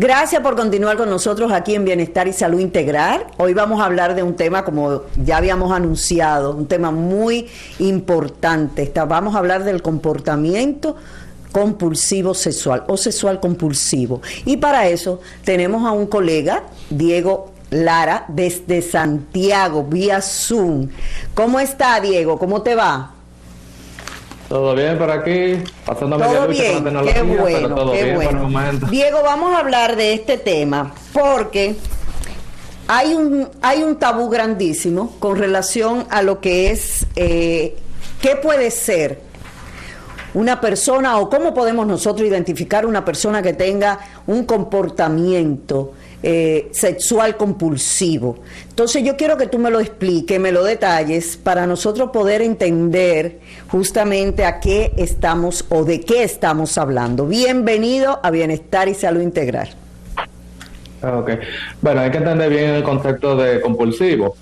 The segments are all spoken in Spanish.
Gracias por continuar con nosotros aquí en Bienestar y Salud Integral. Hoy vamos a hablar de un tema, como ya habíamos anunciado, un tema muy importante. Vamos a hablar del comportamiento compulsivo sexual o sexual compulsivo. Y para eso tenemos a un colega, Diego Lara, desde Santiago, vía Zoom. ¿Cómo está, Diego? ¿Cómo te va? Todo bien por aquí, pasando Todo media lucha bien, con la tecnología, qué bueno, pero todo qué bien por el bueno. momento. Diego, vamos a hablar de este tema porque hay un tabú grandísimo con relación a lo que es qué puede ser una persona o cómo podemos nosotros identificar una persona que tenga un comportamiento sexual compulsivo. Entonces yo quiero que tú me lo expliques, me lo detalles para nosotros poder entender justamente a qué estamos o de qué estamos hablando. Bienvenido a Bienestar y Salud Integral. Ok, bueno, hay que entender bien el concepto de compulsivo.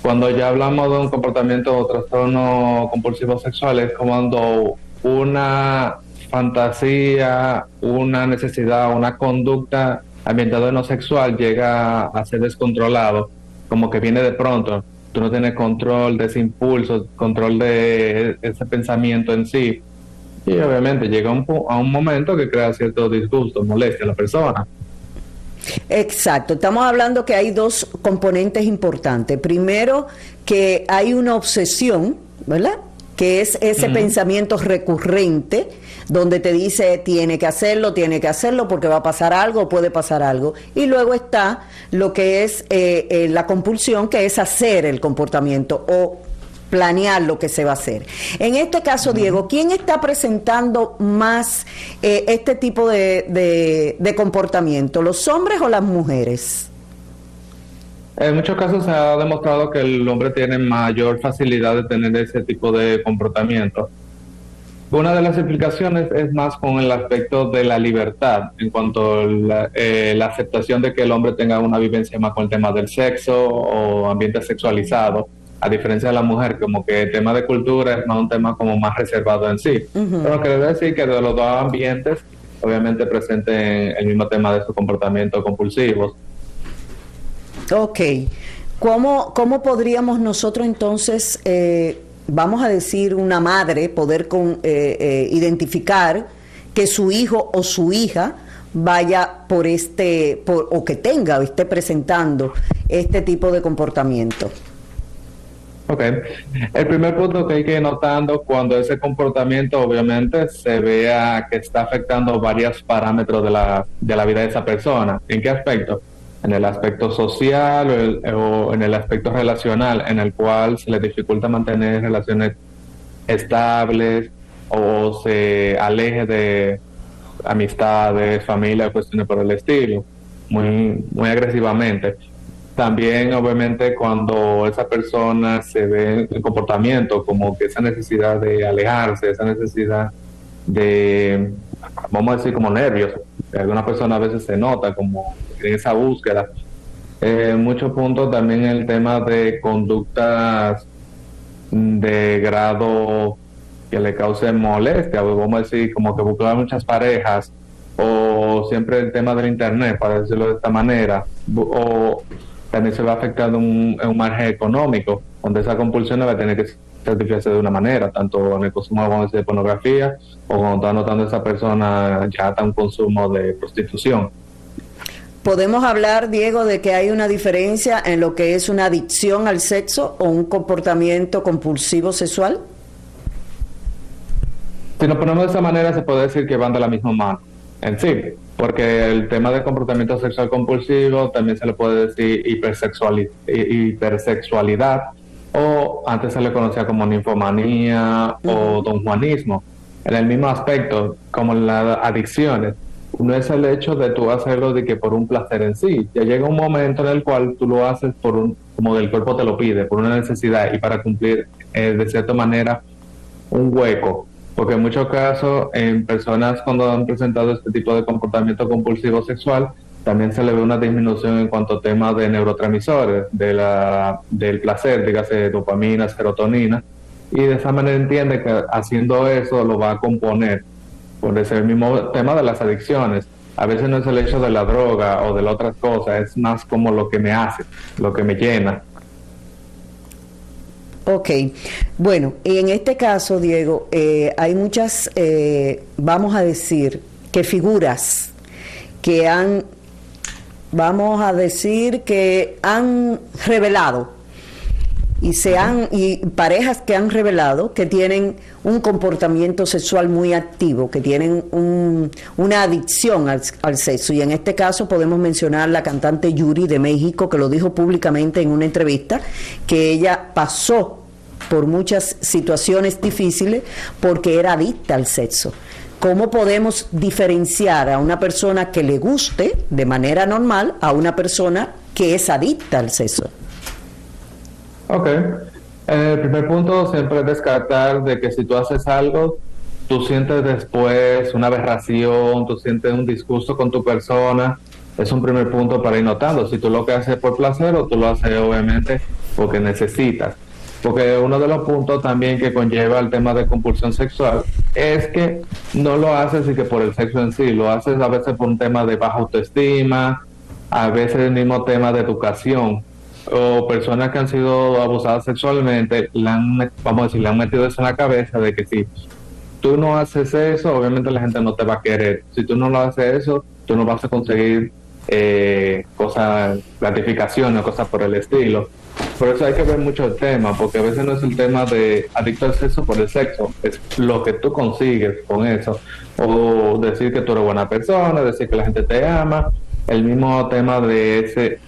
Cuando ya hablamos de un comportamiento o trastorno compulsivo sexual, es cuando una fantasía, una necesidad, una conducta ambientada en lo sexual llega a ser descontrolado, como que viene de pronto. Tú no tienes control de ese impulso, control de ese pensamiento en sí. Y obviamente llega a un momento que crea cierto disgusto, molestia a la persona. Exacto, estamos hablando que hay dos componentes importantes. Primero, que hay una obsesión, ¿verdad?, que es ese pensamiento recurrente, donde te dice tiene que hacerlo porque va a pasar algo o puede pasar algo. Y luego está lo que es la compulsión, que es hacer el comportamiento o planear lo que se va a hacer. En este caso, Diego, ¿quién está presentando más este tipo de comportamiento, los hombres o las mujeres? En muchos casos se ha demostrado que el hombre tiene mayor facilidad de tener ese tipo de comportamiento. Una de las explicaciones es más con el aspecto de la libertad, en cuanto a la aceptación de que el hombre tenga una vivencia más con el tema del sexo o ambiente sexualizado, a diferencia de la mujer, como que el tema de cultura es más un tema como más reservado en sí. Pero quiero decir que de los dos ambientes, obviamente presenten el mismo tema de su comportamiento compulsivos. Ok, ¿cómo podríamos nosotros entonces, vamos a decir una madre, poder identificar que su hijo o su hija vaya o que tenga o esté presentando este tipo de comportamiento? Ok, el primer punto que hay que ir notando cuando ese comportamiento obviamente se vea que está afectando varios parámetros de la vida de esa persona. ¿En qué aspecto? En el aspecto social o en el aspecto relacional, en el cual se le dificulta mantener relaciones estables o se aleje de amistades, familia, cuestiones por el estilo, muy agresivamente. También, obviamente, cuando esa persona se ve en comportamiento, como que esa necesidad de alejarse, esa necesidad de, vamos a decir, como nervios. Algunas personas a veces se nota como en esa búsqueda. En muchos puntos también el tema de conductas de grado que le causen molestia, o vamos a decir, como que buscar muchas parejas, o siempre el tema del internet, para decirlo de esta manera, o también se va afectando en un margen económico, donde esa compulsión va a tener que satisfacerse de una manera, tanto en el consumo, vamos a decir, de pornografía, o cuando está notando esa persona ya está un consumo de prostitución. ¿Podemos hablar, Diego, de que hay una diferencia en lo que es una adicción al sexo o un comportamiento compulsivo sexual? Si nos ponemos de esa manera, se puede decir que van de la misma mano en sí, porque el tema de comportamiento sexual compulsivo también se le puede decir hipersexualidad, o antes se le conocía como ninfomanía o donjuanismo. En el mismo aspecto, como las adicciones, no es el hecho de tú hacerlo de que por un placer en sí. Ya llega un momento en el cual tú lo haces como el cuerpo te lo pide, por una necesidad y para cumplir de cierta manera un hueco. Porque en muchos casos, en personas cuando han presentado este tipo de comportamiento compulsivo sexual, también se le ve una disminución en cuanto a temas de neurotransmisores, del placer, dígase dopamina, serotonina, y de esa manera entiende que haciendo eso lo va a componer. Por ese mismo tema de las adicciones, a veces no es el hecho de la droga o de las otras cosas, es más como lo que me hace, lo que me llena. Ok, bueno, y en este caso, Diego, hay muchas, vamos a decir, que figuras que vamos a decir que han revelado y parejas que han revelado que tienen un comportamiento sexual muy activo, que tienen una adicción al sexo, y en este caso podemos mencionar la cantante Yuri de México, que lo dijo públicamente en una entrevista, que ella pasó por muchas situaciones difíciles porque era adicta al sexo. ¿Cómo podemos diferenciar a una persona que le guste de manera normal a una persona que es adicta al sexo? Ok. El primer punto siempre es descartar de que si tú haces algo, tú sientes después una aberración, tú sientes un disgusto con tu persona. Es un primer punto para ir notando si tú lo que haces por placer o tú lo haces obviamente porque necesitas. Porque uno de los puntos también que conlleva el tema de compulsión sexual es que no lo haces y que por el sexo en sí, lo haces a veces por un tema de baja autoestima, a veces el mismo tema de educación, o personas que han sido abusadas sexualmente, vamos a decir, le han metido eso en la cabeza de que si tú no haces eso, obviamente la gente no te va a querer. Si tú no lo haces eso, tú no vas a conseguir cosas, gratificaciones o cosas por el estilo. Por eso hay que ver mucho el tema, porque a veces no es el tema de adicto al sexo por el sexo, es lo que tú consigues con eso, o decir que tú eres buena persona, decir que la gente te ama, el mismo tema de ese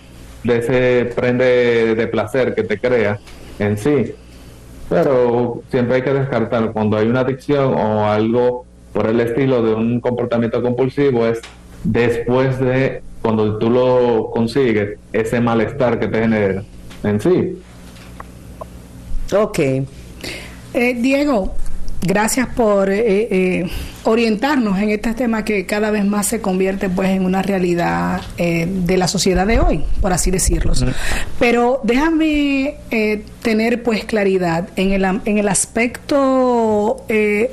prende de placer que te crea en sí. Pero siempre hay que descartar cuando hay una adicción o algo por el estilo de un comportamiento compulsivo, es después de cuando tú lo consigues, ese malestar que te genera en sí. Ok. Diego, gracias por orientarnos en este tema que cada vez más se convierte pues en una realidad de la sociedad de hoy, por así decirlo. Pero déjame tener pues claridad en el aspecto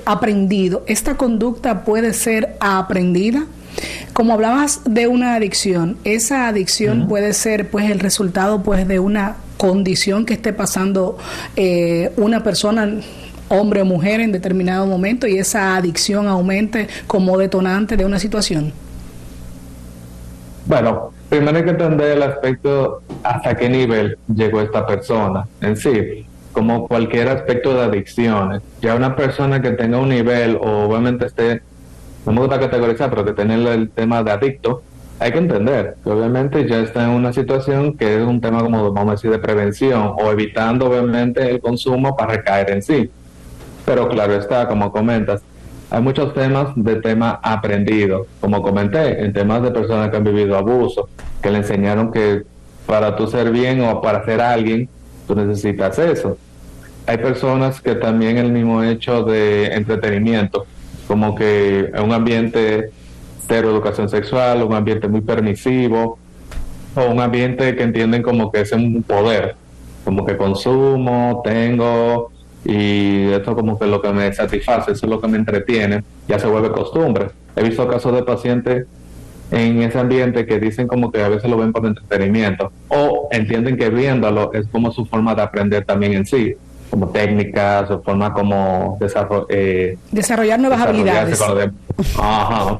aprendido. ¿Esta conducta puede ser aprendida? Como hablabas de una adicción, esa adicción puede ser pues el resultado pues de una condición que esté pasando una persona, hombre o mujer, en determinado momento, y esa adicción aumente como detonante de una situación. Bueno, primero hay que entender el aspecto hasta qué nivel llegó esta persona en sí, como cualquier aspecto de adicciones. Ya una persona que tenga un nivel o obviamente no me gusta categorizar, pero que tener el tema de adicto, hay que entender que obviamente ya está en una situación que es un tema como, vamos a decir, de prevención o evitando obviamente el consumo para recaer en sí. Pero claro está, como comentas, hay muchos temas de tema aprendido, como comenté, en temas de personas que han vivido abuso, que le enseñaron que para tú ser bien o para ser alguien, tú necesitas eso. Hay personas que también el mismo hecho de entretenimiento, como que un ambiente cero educación sexual, un ambiente muy permisivo, o un ambiente que entienden como que es un poder, como que consumo, tengo, y esto como que es lo que me satisface, eso es lo que me entretiene, ya se vuelve costumbre. He visto casos de pacientes en ese ambiente que dicen como que a veces lo ven por entretenimiento, o entienden que viéndolo es como su forma de aprender también en sí, como técnicas o forma como desarrollar nuevas habilidades. Ajá.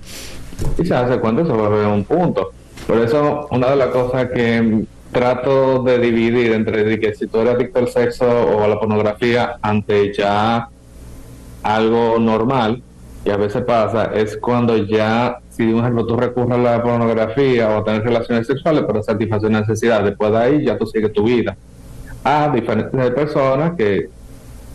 Y se hace cuenta, eso va a haber un punto. Por eso, una de las cosas que trato de dividir entre de que si tú eres adicto al sexo o a la pornografía ante ya algo normal, y a veces pasa, es cuando ya, si un ejemplo tú recurres a la pornografía o a tener relaciones sexuales para satisfacer necesidades, después de ahí ya tú sigues tu vida. A diferencia de personas que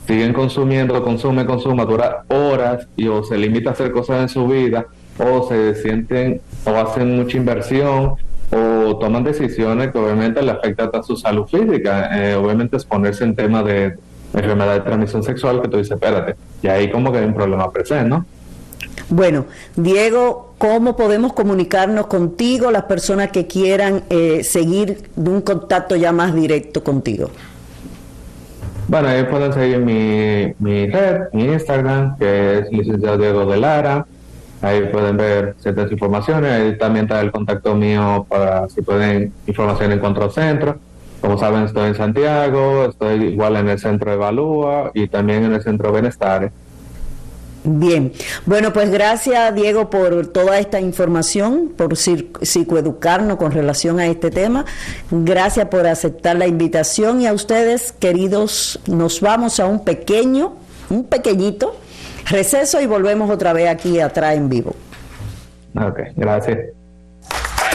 siguen consumiendo, consumen, dura horas y o se limita a hacer cosas en su vida o se sienten o hacen mucha inversión o toman decisiones que obviamente le afectan a su salud física, obviamente exponerse en temas de enfermedad de transmisión sexual que tú dices, espérate, y ahí como que hay un problema presente, ¿no? Bueno, Diego, ¿cómo podemos comunicarnos contigo las personas que quieran seguir de un contacto ya más directo contigo? Bueno, ahí pueden seguir mi red, mi Instagram, que es licenciado Diego de Lara. Ahí pueden ver ciertas informaciones. Ahí también está el contacto mío para si pueden información en cuanto al centro. Como saben, estoy en Santiago, estoy igual en el centro de Evalúa y también en el centro de Bienestar. Bien, bueno, pues gracias Diego por toda esta información, por psicoeducarnos con relación a este tema. Gracias por aceptar la invitación y a ustedes, queridos, nos vamos a un pequeñito receso y volvemos otra vez aquí atrás en vivo. Ok, gracias.